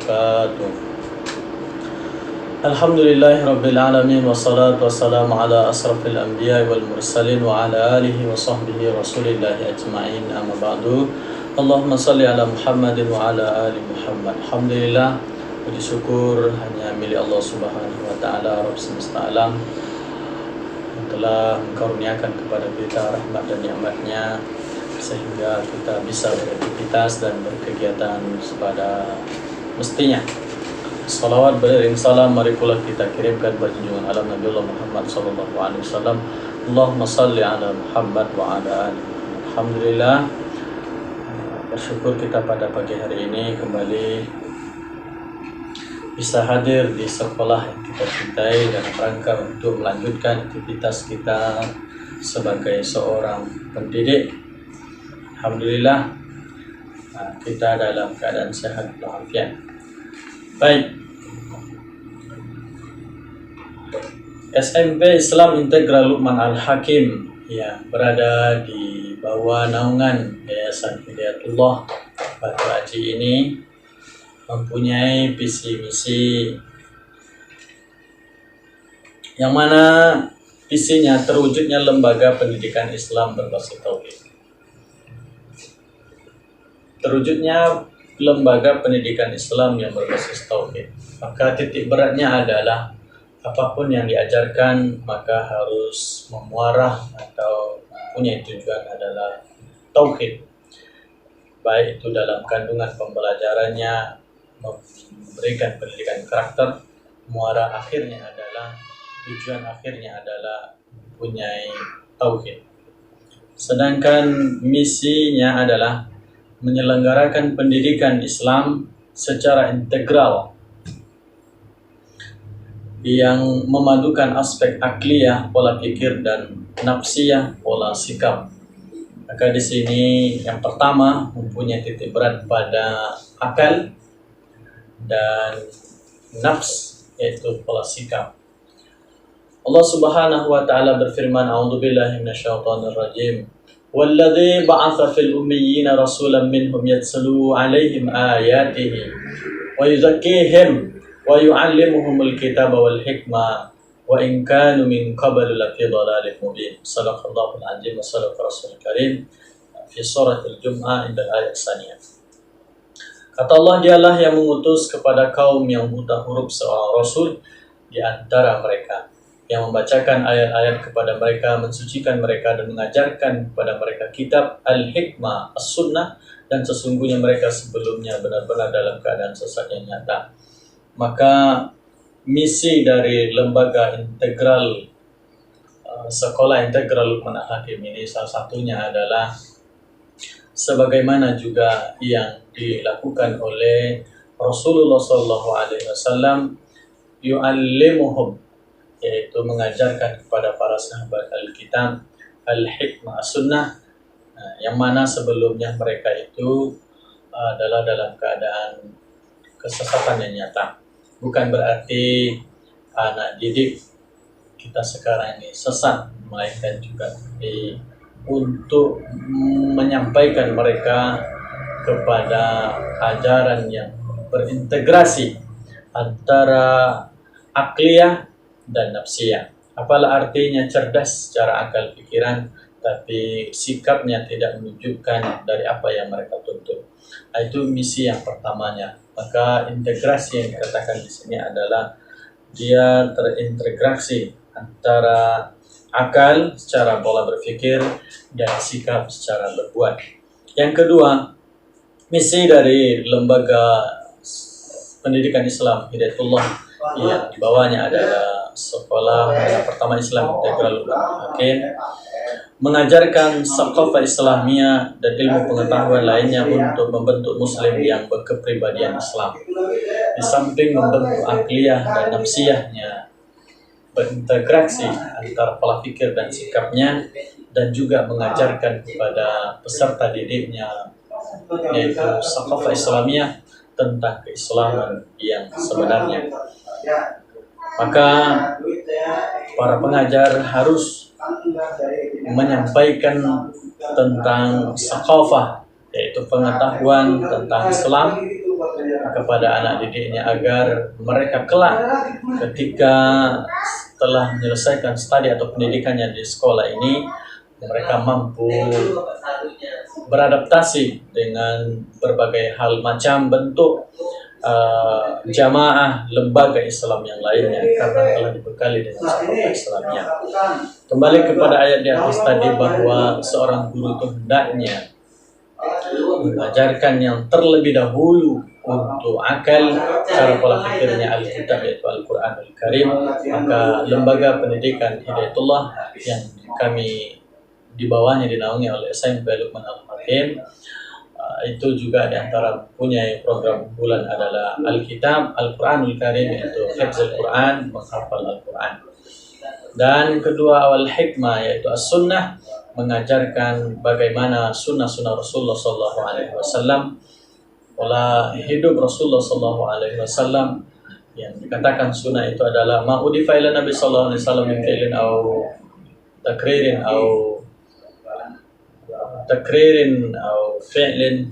wabarakatuh. Alhamdulillahirabbil alamin wassalatu wassalamu ala asrafil anbiya'i wal mursalin wa ala alihi wa sahbihi rasulillahi ajma'in, amma ba'du. Allahumma salli ala Muhammadin wa ala ali Muhammad. Alhamdulillah, puji syukur hanya milik Allah Subhanahu wa taala, Rabb semesta alam, yang telah mengkaruniakan kepada kita rahmat dan nikmat-Nya sehingga kita bisa beraktivitas dan berkegiatan sepada mestinya. Salawat beriring salam mari pula kita kirimkan bagi junjungan alam Nabi Allah Muhammad sallallahu alaihi wasallam. Allahumma salli ala Muhammad wa ala ali Muhammad. Alhamdulillah, bersyukur kita pada pagi hari ini kembali bisa hadir di sekolah yang kita cintai dan rangka untuk melanjutkan aktivitas kita sebagai seorang pendidik. Alhamdulillah, kita dalam keadaan sehat walafiat. Baik, SMP Islam Integral Luqman Al-Hakim yang berada di bawah naungan Yayasan Hidayatullah Batu Aji ini mempunyai visi misi yang mana visinya terwujudnya lembaga pendidikan Islam berbasis tauhid. Terwujudnya lembaga pendidikan Islam yang berbasis tauhid. Maka titik beratnya adalah apapun yang diajarkan maka harus memuarah atau punya tujuan adalah tauhid. Baik itu dalam kandungan pembelajarannya, memberikan pendidikan karakter, muara akhirnya adalah tujuan akhirnya adalah mempunyai tauhid. Sedangkan misinya adalah menyelenggarakan pendidikan Islam secara integral yang memadukan aspek akliyah, pola pikir, dan nafsiyah, pola sikap. Maka di sini yang pertama mempunyai titik berat pada akal dan nafs, yaitu pola sikap. Allah Subhanahu wa taala berfirman, a'udzubillahi minasyaitonir rajim. وَالَّذِي بَعَثَ فِي الْأُمِّيِّينَ رَسُولًا مِّنْهُمْ يَتْلُو عَلَيْهِمْ آيَاتِهِ وَيُزَكِّيهِمْ وَيُعَلِّمُهُمُ الْكِتَابَ وَالْحِكْمَةَ وَإِنْ كَانُوا مِنْ قَبْلُ لَفِي ضَلَالٍ مُبِينٍ. صدق الله العظيم وصدق رسول الكريم في سورة الجمعة عند الآية الثانية. Kata Allah, dialah yang mengutus kepada kaum yang buta huruf seorang rasul di antara mereka, yang membacakan ayat-ayat kepada mereka, mensucikan mereka, dan mengajarkan kepada mereka kitab, al-hikmah, as-sunnah, dan sesungguhnya mereka sebelumnya benar-benar dalam keadaan sesat yang nyata. Maka misi dari lembaga integral Sekolah Integral Luqman Al-Hakim ini salah satunya adalah sebagaimana juga yang dilakukan oleh Rasulullah SAW, yu'allimuhum, yaitu mengajarkan kepada para sahabat Alkitab al-hikmah as-sunnah, yang mana sebelumnya mereka itu adalah dalam keadaan kesesatan yang nyata. Bukan berarti anak didik kita sekarang ini sesat, melainkan juga untuk menyampaikan mereka kepada ajaran yang berintegrasi antara akliyah dan nafsiyah. Apalah artinya cerdas secara akal pikiran, tapi sikapnya tidak menunjukkan dari apa yang mereka tuntut. Itu misi yang pertamanya. Maka integrasi yang dikatakan di sini adalah dia terintegrasi antara akal secara pola berpikir dan sikap secara berbuat. Yang kedua, misi dari lembaga pendidikan Islam Hidayatullah yang di bawahnya adalah Sekolah Pertama Islam Integral Luqman Al-Hakim, mengajarkan thaqafah Islamiyah dan ilmu pengetahuan lainnya untuk membentuk muslim yang berkepribadian Islam. Di samping membentuk akliyah dan nafsiyahnya, berintegrasi antara pola pikir dan sikapnya, dan juga mengajarkan kepada peserta didiknya, yaitu thaqafah Islamiyah, tentang keislaman yang sebenarnya. Maka para pengajar harus menyampaikan tentang thaqafah, yaitu pengetahuan tentang Islam, kepada anak didiknya agar mereka kelak ketika telah menyelesaikan studi atau pendidikannya di sekolah ini, mereka mampu beradaptasi dengan berbagai hal macam bentuk jamaah lembaga Islam yang lainnya karena telah dibekali dengan sekolah Islamnya. Kembali kepada ayat di atas tadi bahwa seorang guru itu hendaknya mengajarkan yang terlebih dahulu untuk akal, cara pola pikirnya Alkitab yaitu Al-Quran Al-Karim. Maka lembaga pendidikan Hidayatullah yang kami di bawahnya dinaungi oleh SMP Luqman Al-Hakim itu juga diantara punya program unggulan adalah Alkitab Al-Quranul Karim, yaitu Hifzul Quran, menghafal Al-Quran. Dan kedua, awal hikmah yaitu as-sunnah, mengajarkan bagaimana sunnah-sunnah Rasulullah SAW, pola hidup Rasulullah SAW yang dikatakan sunnah itu adalah ma'udifa ila Nabi SAW min fi'lin au takririn au fi'lin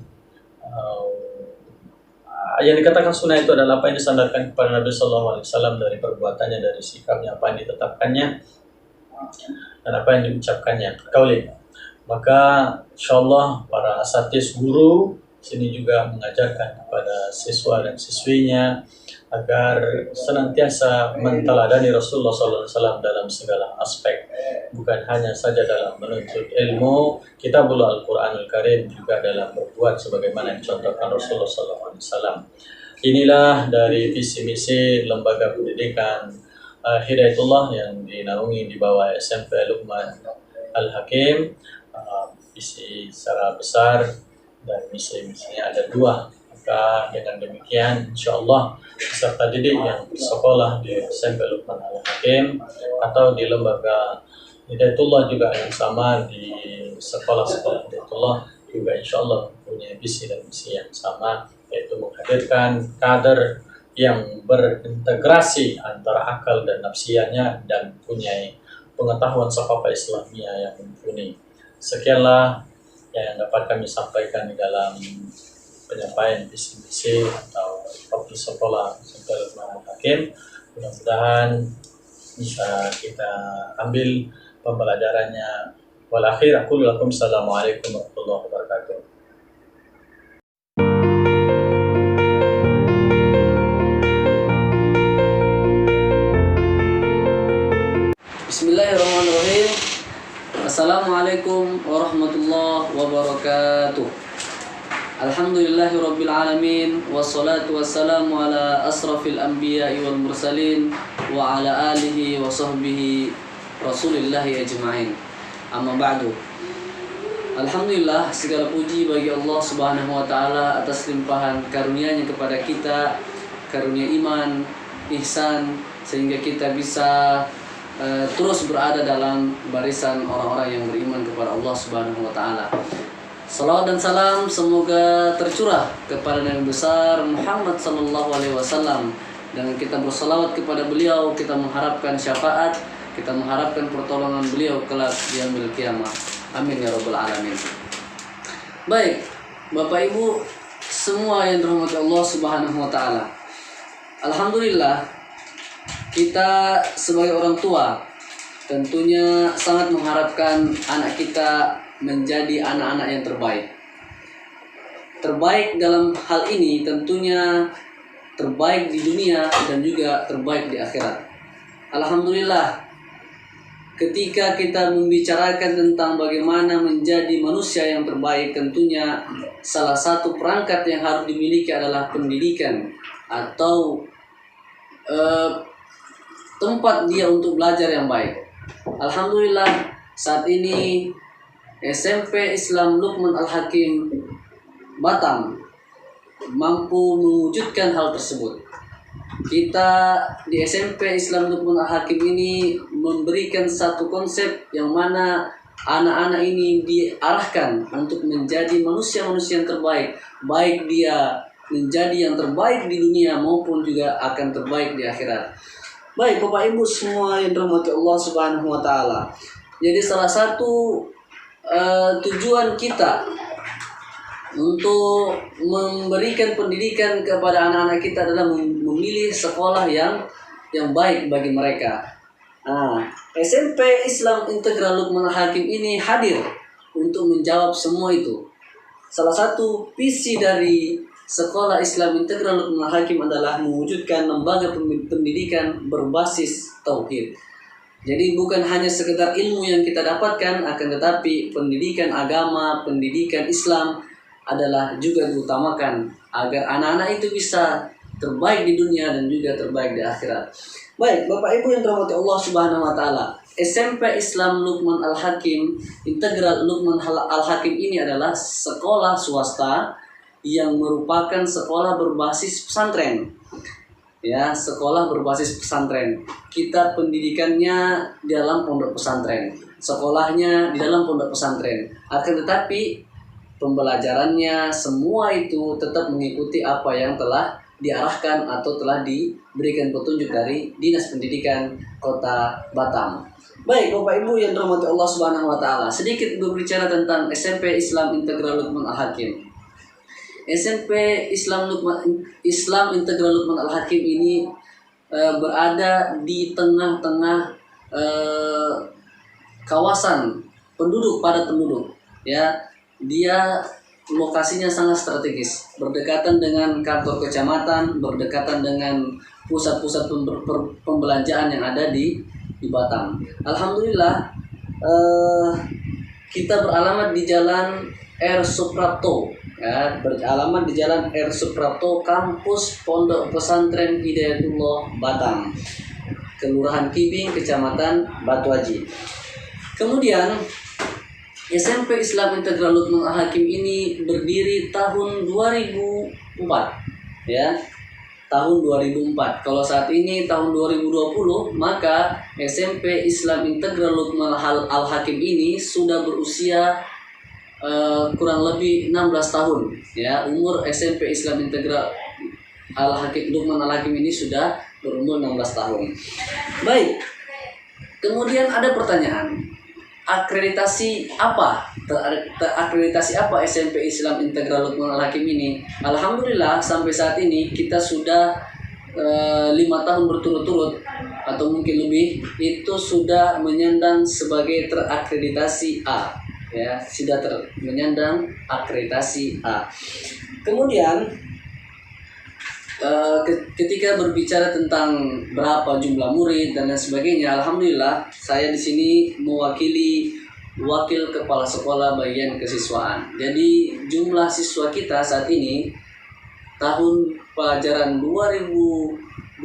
yang dikatakan sunnah itu adalah apa yang disandarkan kepada Nabi SAW dari perbuatannya, dari sikapnya, apa yang ditetapkannya dan apa yang diucapkannya, kauli. Maka insyaallah para asatidz guru sini juga mengajarkan kepada siswa dan siswinya agar senantiasa menteladani Rasulullah SAW dalam segala aspek, bukan hanya saja dalam menuntut ilmu kitabul Al-Quranul Karim, juga dalam berbuat sebagaimana yang dicontohkan Rasulullah SAW. Inilah dari visi misi lembaga pendidikan Hidayatullah yang dinaungi di bawah SMP Luqman Al-Hakim. Visi secara besar dan misi-misinya ada dua. Maka dengan demikian insyaallah peserta didik yang bersekolah di SMP Luqman Al-Hakim atau di lembaga Hidayatullah juga yang sama di sekolah-sekolah Hidayatullah juga insyaallah punya visi dan misi yang sama, yaitu menghadirkan kader yang berintegrasi antara akal dan nafsiyahnya dan punya pengetahuan thaqafah Islamiyah yang mumpuni. Sekianlah yang dapat kami sampaikan di dalam penyampaian visi misi atau waktu sekolah SMP Luqman Al-Hakim. Mudah-mudahan bisa kita ambil pembelajarannya. Wal akhir aku lakum assalamualaikum warahmatullahi wabarakatuh. Bismillahirrahmanirrahim. Assalamualaikum warahmatullahi wabarakatuh. Alhamdulillahirabbil alamin, wassalatu wassalamu ala asrafil anbiya'i wal mursalin wa ala alihi wa sahbihi rasulillahi ajma'in. Amma ba'du. Alhamdulillah, segala puji bagi Allah Subhanahu wa taala atas limpahan karunia-Nya kepada kita, karunia iman, ihsan, sehingga kita bisa terus berada dalam barisan orang-orang yang beriman kepada Allah Subhanahu wa taala. Salawat dan salam semoga tercurah kepada Nabi besar Muhammad sallallahu alaihi wasallam. Dengan kita bersalawat kepada beliau, kita mengharapkan syafaat, kita mengharapkan pertolongan beliau kelak di yaumil qiyamah. Amin ya rabbal alamin. Baik, Bapak Ibu semua yang dirahmati Allah Subhanahu wa taala. Alhamdulillah, kita sebagai orang tua tentunya sangat mengharapkan anak kita menjadi anak-anak yang terbaik. Terbaik dalam hal ini tentunya terbaik di dunia dan juga terbaik di akhirat. Alhamdulillah, ketika kita membicarakan tentang bagaimana menjadi manusia yang terbaik, tentunya salah satu perangkat yang harus dimiliki adalah pendidikan atau tempat dia untuk belajar yang baik. Alhamdulillah, saat ini SMP Islam Luqman Al-Hakim Batam mampu mewujudkan hal tersebut. Kita di SMP Islam Luqman Al-Hakim ini memberikan satu konsep yang mana anak-anak ini diarahkan untuk menjadi manusia-manusia yang terbaik, baik dia menjadi yang terbaik di dunia maupun juga akan terbaik di akhirat. Baik Bapak Ibu semua yang dirahmati Allah Subhanahu wa taala. Jadi salah satu tujuan kita untuk memberikan pendidikan kepada anak-anak kita adalah memilih sekolah yang baik bagi mereka. Nah, SMP Islam Integral Luqman Al-Hakim ini hadir untuk menjawab semua itu. Salah satu visi dari Sekolah Islam Integral Luqman Al-Hakim adalah mewujudkan lembaga pendidikan berbasis tauhid. Jadi bukan hanya sekedar ilmu yang kita dapatkan, akan tetapi pendidikan agama, pendidikan Islam adalah juga diutamakan agar anak-anak itu bisa terbaik di dunia dan juga terbaik di akhirat. Baik, Bapak Ibu yang dirahmati Allah Subhanahu wa taala, SMP Islam Luqman Al-Hakim Integral Luqman Al-Hakim ini adalah sekolah swasta yang merupakan sekolah berbasis pesantren. Ya, sekolah berbasis pesantren. Kita pendidikannya di dalam pondok pesantren, sekolahnya di dalam pondok pesantren. Akan tetapi pembelajarannya semua itu tetap mengikuti apa yang telah diarahkan atau telah diberikan petunjuk dari Dinas Pendidikan Kota Batam. Baik, Bapak Ibu yang dirahmati Allah Subhanahu wa taala, sedikit berbicara tentang SMP Islam Integral Luqman Al-Hakim. SMP Islam Integral Luqman Al-Hakim ini berada di tengah-tengah kawasan padat penduduk, ya. Dia lokasinya sangat strategis, berdekatan dengan kantor kecamatan, berdekatan dengan pusat-pusat pembelanjaan yang ada di Batam. Alhamdulillah, kita beralamat di Jalan R. Suprapto, ya, beralamat di Jalan R. Suprapto, kampus Pondok Pesantren Hidayatullah Batam, Kelurahan Kibing, Kecamatan Batu Haji. Kemudian SMP Islam Integral Luqman Al-Hakim ini berdiri tahun 2004, ya, tahun 2004. Kalau saat ini tahun 2020, maka SMP Islam Integral Luqman Al-Hakim ini sudah berusia kurang lebih 16 tahun, ya. Umur SMP Islam Integral Luqman Al-Hakim ini sudah berumur 16 tahun. Baik. Kemudian ada pertanyaan, akreditasi apa? Akreditasi apa SMP Islam Integral Luqman Al-Hakim ini? Alhamdulillah sampai saat ini kita sudah 5 tahun berturut-turut atau mungkin lebih itu sudah menyandang sebagai terakreditasi A, ya, sudah menyandang akreditasi A. Kemudian ketika berbicara tentang berapa jumlah murid dan lain sebagainya, alhamdulillah saya di sini mewakili wakil kepala sekolah bagian kesiswaan. Jadi jumlah siswa kita saat ini tahun pelajaran 2020-2021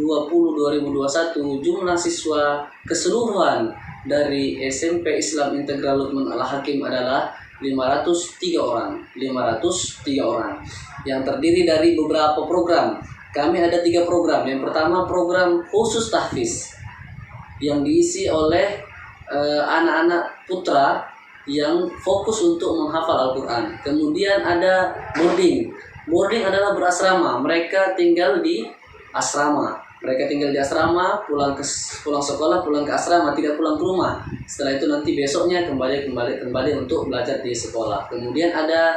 jumlah siswa keseluruhan dari SMP Islam Integral Luqman Al-Hakim adalah 503 orang yang terdiri dari beberapa program. Kami ada 3 program. Yang pertama program khusus tahfiz yang diisi oleh anak-anak putra yang fokus untuk menghafal Al-Quran. Kemudian ada boarding. Boarding adalah berasrama. Mereka tinggal di asrama. Pulang sekolah, pulang ke asrama, tidak pulang ke rumah. Setelah itu nanti besoknya kembali untuk belajar di sekolah. Kemudian ada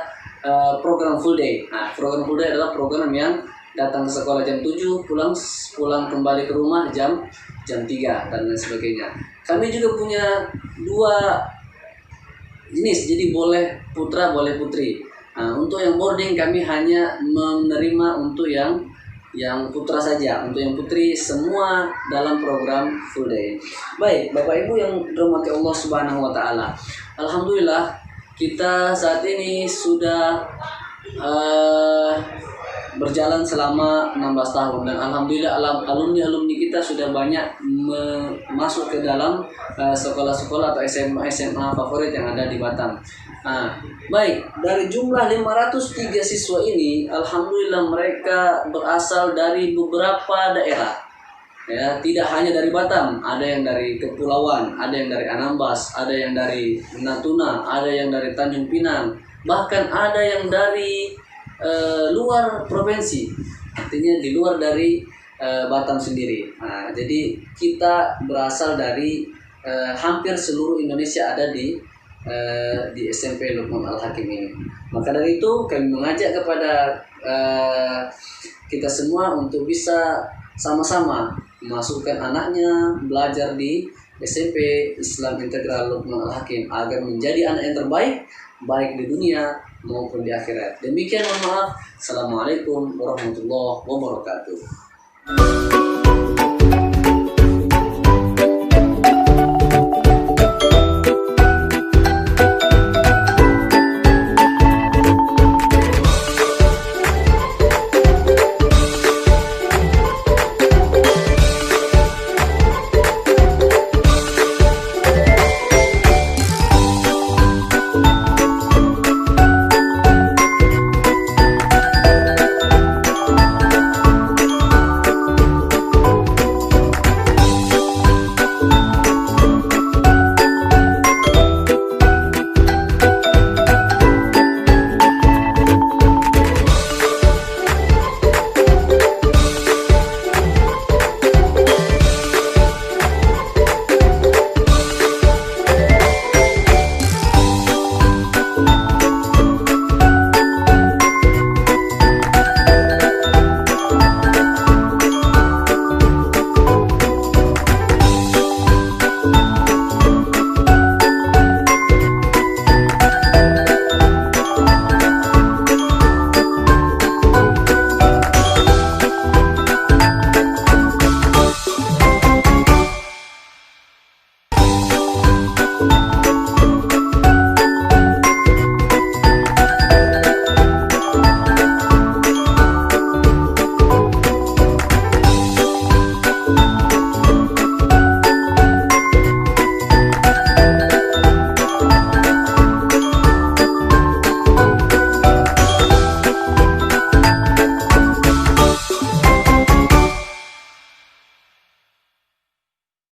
program full day. Nah, program full day adalah program yang datang ke sekolah jam 7, pulang kembali ke rumah jam 3 dan lain sebagainya. Kami juga punya 2 jenis, jadi boleh putra boleh putri. Nah, untuk yang boarding kami hanya menerima untuk yang putra saja. Untuk yang putri semua dalam program full day. Baik, Bapak Ibu yang dirahmati Allah Subhanahu wa taala. Alhamdulillah kita saat ini sudah berjalan selama 16 tahun dan alhamdulillah alumni kita sudah banyak masuk ke dalam sekolah-sekolah atau SMA favorit yang ada di Batam. Nah, baik, dari jumlah 503 siswa ini alhamdulillah mereka berasal dari beberapa daerah. Ya, tidak hanya dari Batam, ada yang dari Kepulauan, ada yang dari Anambas, ada yang dari Natuna, ada yang dari Tanjung Pinang, bahkan ada yang dari luar provinsi, artinya di luar dari Batam sendiri. Nah, jadi kita berasal dari hampir seluruh Indonesia ada di di SMP Luqman Al-Hakim ini. Maka dari itu kami mengajak kepada kita semua untuk bisa sama-sama memasukkan anaknya belajar di SMP Islam Integral Luqman Al-Hakim agar menjadi anak yang terbaik baik di dunia maupun di akhirat. Demikian, mohon maaf. Assalamualaikum warahmatullahi wabarakatuh.